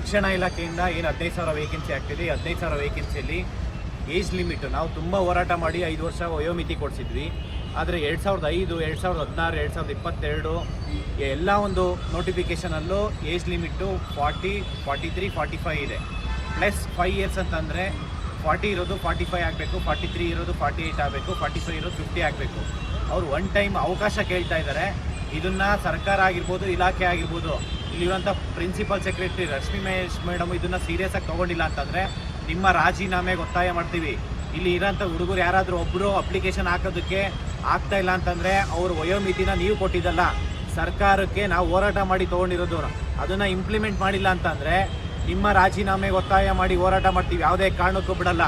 ಶಿಕ್ಷಣ ಇಲಾಖೆಯಿಂದ ಏನು 15,000 ವೇಕೆನ್ಸಿ ಆಗ್ತಿದೆ, 15,000 ವೇಕೆನ್ಸಿಯಲ್ಲಿ ಏಜ್ ಲಿಮಿಟು ನಾವು ತುಂಬ ಹೋರಾಟ ಮಾಡಿ 5 ವರ್ಷ ವಯೋಮಿತಿ ಕೊಡಿಸಿದ್ವಿ. ಆದರೆ 2005, 2016, 2022 ಎಲ್ಲ ಒಂದು ನೋಟಿಫಿಕೇಷನಲ್ಲೂ ಏಜ್ ಲಿಮಿಟು 40, 43, 45 ಇದೆ. ಪ್ಲಸ್ 5 ಇಯರ್ಸ್ ಅಂತಂದರೆ 40 ಇರೋದು 45 ಆಗಬೇಕು, 43 ಇರೋದು 48 ಆಗಬೇಕು, 45 ಇರೋದು 50 ಆಗಬೇಕು. ಅವರು ಒನ್ ಟೈಮ್ ಅವಕಾಶ ಕೇಳ್ತಾ ಇದ್ದಾರೆ. ಇದನ್ನು ಸರ್ಕಾರ ಆಗಿರ್ಬೋದು, ಇಲಾಖೆ ಆಗಿರ್ಬೋದು, ಇಲ್ಲಿರುವಂಥ principal secretary Rashmi Mahesh madam ಇದನ್ನು ಸೀರಿಯಸ್ಸಾಗಿ ತೊಗೊಂಡಿಲ್ಲ ಅಂತಂದರೆ ನಿಮ್ಮ ರಾಜೀನಾಮೆಗೆ ಒತ್ತಾಯ ಮಾಡ್ತೀವಿ. ಇಲ್ಲಿ ಇರೋಂಥ ಹುಡುಗರು ಯಾರಾದರೂ ಒಬ್ಬರು ಅಪ್ಲಿಕೇಶನ್ ಹಾಕೋದಕ್ಕೆ ಆಗ್ತಾ ಇಲ್ಲ ಅಂತಂದರೆ ಅವ್ರ ವಯೋಮಿತಿನ ನೀವು ಕೊಟ್ಟಿದ್ದಲ್ಲ, ಸರ್ಕಾರಕ್ಕೆ ನಾವು ಹೋರಾಟ ಮಾಡಿ ತೊಗೊಂಡಿರೋದು, ಅದನ್ನು ಇಂಪ್ಲಿಮೆಂಟ್ ಮಾಡಿಲ್ಲ ಅಂತಂದರೆ ನಿಮ್ಮ ರಾಜೀನಾಮೆಗೆ ಒತ್ತಾಯ ಮಾಡಿ ಹೋರಾಟ ಮಾಡ್ತೀವಿ. ಯಾವುದೇ ಕಾರಣಕ್ಕೂ ಬಿಡಲ್ಲ.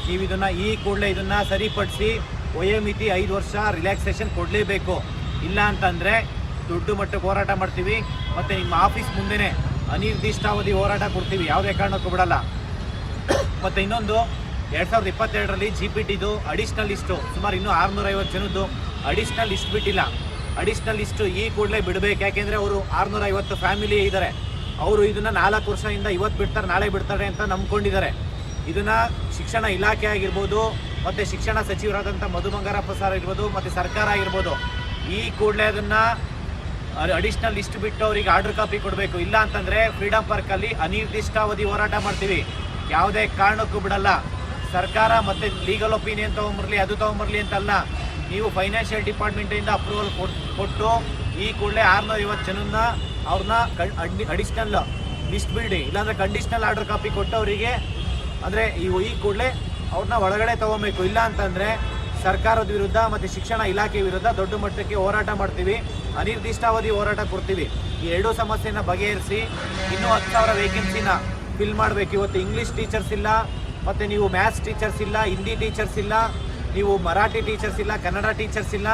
ನೀವು ಇದನ್ನು ಈ ಕೂಡಲೇ ಇದನ್ನು ಸರಿಪಡಿಸಿ ವಯೋಮಿತಿ 5 ವರ್ಷ ರಿಲ್ಯಾಕ್ಸೇಷನ್ ಕೊಡಲೇಬೇಕು. ಇಲ್ಲ ಅಂತಂದರೆ ದೊಡ್ಡ ಮಟ್ಟಕ್ಕೆ ಹೋರಾಟ ಮಾಡ್ತೀವಿ. ಮತ್ತು ನಿಮ್ಮ ಆಫೀಸ್ ಮುಂದೆನೇ ಅನಿರ್ದಿಷ್ಟಾವಧಿ ಹೋರಾಟ ಕೊಡ್ತೀವಿ. ಯಾವುದೇ ಕಾರಣಕ್ಕೂ ಬಿಡಲ್ಲ. ಮತ್ತು ಇನ್ನೊಂದು 2022ರಲ್ಲಿ GPTದು ಅಡಿಷ್ನಲ್ ಲಿಸ್ಟು ಸುಮಾರು ಇನ್ನೂ 650 ಜನದ್ದು ಅಡಿಷ್ನಲ್ ಲಿಸ್ಟ್ ಬಿಟ್ಟಿಲ್ಲ. ಅಡಿಷ್ನಲ್ ಲಿಸ್ಟು ಈ ಕೂಡಲೇ ಬಿಡಬೇಕು. ಯಾಕೆಂದರೆ ಅವರು 650 ಫ್ಯಾಮಿಲಿ ಇದ್ದಾರೆ. ಅವರು ಇದನ್ನು 4 ವರ್ಷದಿಂದ ಇವತ್ತು ಬಿಡ್ತಾರೆ, ನಾಳೆ ಬಿಡ್ತಾರೆ ಅಂತ ನಂಬ್ಕೊಂಡಿದ್ದಾರೆ. ಇದನ್ನು ಶಿಕ್ಷಣ ಇಲಾಖೆ ಆಗಿರ್ಬೋದು, ಮತ್ತು ಶಿಕ್ಷಣ ಸಚಿವರಾದಂಥ ಮಧು ಬಂಗಾರಪ್ಪ ಸರ್ ಇರ್ಬೋದು, ಮತ್ತು ಸರ್ಕಾರ ಆಗಿರ್ಬೋದು, ಈ ಕೂಡಲೇ ಅದನ್ನು ಅಡಿಷ್ನಲ್ ಲಿಸ್ಟ್ ಬಿಟ್ಟು ಅವರಿಗೆ ಆರ್ಡರ್ ಕಾಪಿ ಕೊಡಬೇಕು. ಇಲ್ಲ ಅಂತಂದರೆ ಫ್ರೀಡಮ್ ಪಾರ್ಕಲ್ಲಿ ಅನಿರ್ದಿಷ್ಟಾವಧಿ ಹೋರಾಟ ಮಾಡ್ತೀವಿ. ಯಾವುದೇ ಕಾರಣಕ್ಕೂ ಬಿಡಲ್ಲ. ಸರ್ಕಾರ ಮತ್ತು ಲೀಗಲ್ ಒಪಿನಿಯನ್ ತೊಗೊಂಬರಲಿ, ಅದು ತೊಗೊಂಬರಲಿ ಅಂತಲ್ಲ, ನೀವು ಫೈನಾನ್ಷಿಯಲ್ ಡಿಪಾರ್ಟ್ಮೆಂಟಿಂದ ಅಪ್ರೂವಲ್ ಕೊಟ್ಟು ಈ ಕೂಡಲೇ 650 ಜನನ್ನ ಅವ್ರನ್ನ ಅಡಿಷ್ನಲ್ ಲಿಸ್ಟ್ ಬಿಡಿ, ಇಲ್ಲಾಂದರೆ ಕಂಡೀಷ್ನಲ್ ಆರ್ಡರ್ ಕಾಪಿ ಕೊಟ್ಟು ಅವರಿಗೆ ಅಂದರೆ ಈ ಕೂಡಲೇ ಅವ್ರನ್ನ ಒಳಗಡೆ ತೊಗೊಬೇಕು. ಇಲ್ಲ ಅಂತಂದರೆ ಸರ್ಕಾರದ ವಿರುದ್ಧ ಮತ್ತು ಶಿಕ್ಷಣ ಇಲಾಖೆ ವಿರುದ್ಧ ದೊಡ್ಡ ಮಟ್ಟಕ್ಕೆ ಹೋರಾಟ ಮಾಡ್ತೀವಿ. ಅನಿರ್ದಿಷ್ಟಾವಧಿ ಹೋರಾಟ ಕೊಡ್ತೀವಿ. ಈ ಎರಡೂ ಸಮಸ್ಯೆನ ಬಗೆಹರಿಸಿ ಇನ್ನೂ 10,000 ವೇಕೆನ್ಸಿನ ಫಿಲ್ ಮಾಡಬೇಕು. ಇವತ್ತು ಇಂಗ್ಲೀಷ್ ಟೀಚರ್ಸ್ ಇಲ್ಲ, ಮತ್ತು ನೀವು ಮ್ಯಾಥ್ಸ್ ಟೀಚರ್ಸ್ ಇಲ್ಲ, ಹಿಂದಿ ಟೀಚರ್ಸ್ ಇಲ್ಲ, ನೀವು ಮರಾಠಿ ಟೀಚರ್ಸ್ ಇಲ್ಲ, ಕನ್ನಡ ಟೀಚರ್ಸ್ ಇಲ್ಲ.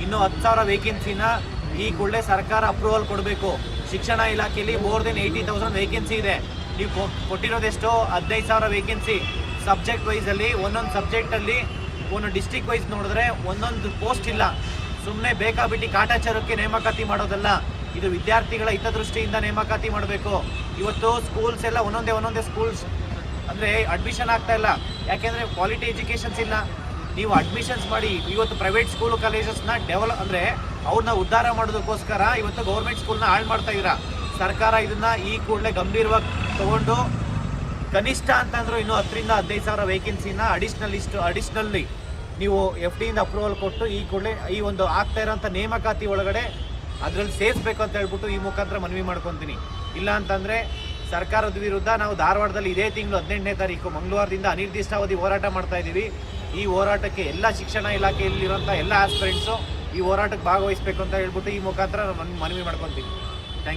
ಇನ್ನೂ 10,000 ವೇಕೆನ್ಸಿನ ಈ ಕೂಡಲೇ ಸರ್ಕಾರ ಅಪ್ರೂವಲ್ ಕೊಡಬೇಕು. ಶಿಕ್ಷಣ ಇಲಾಖೆಯಲ್ಲಿ ಮೋರ್ ದೆನ್ 80,000 ವೇಕೆನ್ಸಿ ಇದೆ. ನೀವು ಕೊಟ್ಟಿರೋದೆಷ್ಟು? 15,000 ವೇಕೆನ್ಸಿ. ಸಬ್ಜೆಕ್ಟ್ ವೈಸಲ್ಲಿ ಒಂದೊಂದು ಸಬ್ಜೆಕ್ಟಲ್ಲಿ ಒಂದೊಂದು ಡಿಸ್ಟ್ರಿಕ್ಟ್ ವೈಸ್ ನೋಡಿದ್ರೆ ಒಂದೊಂದು ಪೋಸ್ಟ್ ಇಲ್ಲ. ಸುಮ್ಮನೆ ಬೇಕಾಬಿಟ್ಟು ಕಾಟಾಚಾರಕ್ಕೆ ನೇಮಕಾತಿ ಮಾಡೋದಲ್ಲ. ಇದು ವಿದ್ಯಾರ್ಥಿಗಳ ಹಿತದೃಷ್ಟಿಯಿಂದ ನೇಮಕಾತಿ ಮಾಡಬೇಕು. ಇವತ್ತು ಸ್ಕೂಲ್ಸ್ ಎಲ್ಲ ಒಂದೊಂದೇ ಸ್ಕೂಲ್ಸ್ ಅಂದರೆ ಅಡ್ಮಿಷನ್ ಆಗ್ತಾ ಇಲ್ಲ. ಯಾಕೆಂದರೆ ಕ್ವಾಲಿಟಿ ಎಜುಕೇಷನ್ಸ್ ಇಲ್ಲ. ನೀವು ಅಡ್ಮಿಷನ್ಸ್ ಮಾಡಿ ಇವತ್ತು ಪ್ರೈವೇಟ್ ಸ್ಕೂಲು ಕಾಲೇಜಸ್ನ ಅಂದರೆ ಅವ್ರನ್ನ ಉದ್ಧಾರ ಮಾಡೋದಕ್ಕೋಸ್ಕರ ಇವತ್ತು ಗೌರ್ಮೆಂಟ್ ಸ್ಕೂಲ್ನ ಹಾಳು ಮಾಡ್ತಾ ಇದ್ದೀರಾ. ಸರ್ಕಾರ ಇದನ್ನು ಈ ಕೂಡಲೇ ಗಂಭೀರವಾಗಿ ತೊಗೊಂಡು ಕನಿಷ್ಠ ಅಂತಂದರೂ ಇನ್ನೂ 10,000 to 15,000 ವೇಕೆನ್ಸಿನ ಅಡಿಷ್ನಲ್ಲಿ ನೀವು FDಯಿಂದ ಅಪ್ರೂವಲ್ ಕೊಟ್ಟು ಈ ಕೂಡಲೇ ಈ ಒಂದು ಆಗ್ತಾ ಇರೋಂಥ ನೇಮಕಾತಿ ಒಳಗಡೆ ಅದರಲ್ಲಿ ಸೇರಿಸ್ಬೇಕು ಅಂತ ಹೇಳ್ಬಿಟ್ಟು ಈ ಮುಖಾಂತರ ಮನವಿ ಮಾಡ್ಕೊತೀನಿ. ಇಲ್ಲ ಅಂತಂದರೆ ಸರ್ಕಾರದ ವಿರುದ್ಧ ನಾವು ಧಾರವಾಡದಲ್ಲಿ ಇದೇ ತಿಂಗಳು 18ನೇ ತಾರೀಕು ಮಂಗಳವಾರದಿಂದ ಅನಿರ್ದಿಷ್ಟಾವಧಿ ಹೋರಾಟ ಮಾಡ್ತಾ ಇದ್ದೀವಿ. ಈ ಹೋರಾಟಕ್ಕೆ ಎಲ್ಲ ಶಿಕ್ಷಣ ಇಲಾಖೆಯಲ್ಲಿರೋಂಥ ಎಲ್ಲ ಆಸ್ಪಿರೆಂಟ್ಸು ಈ ಹೋರಾಟಕ್ಕೆ ಭಾಗವಹಿಸಬೇಕು ಅಂತ ಹೇಳ್ಬಿಟ್ಟು ಈ ಮುಖಾಂತರ ಮನವಿ ಮಾಡ್ಕೊತೀನಿ.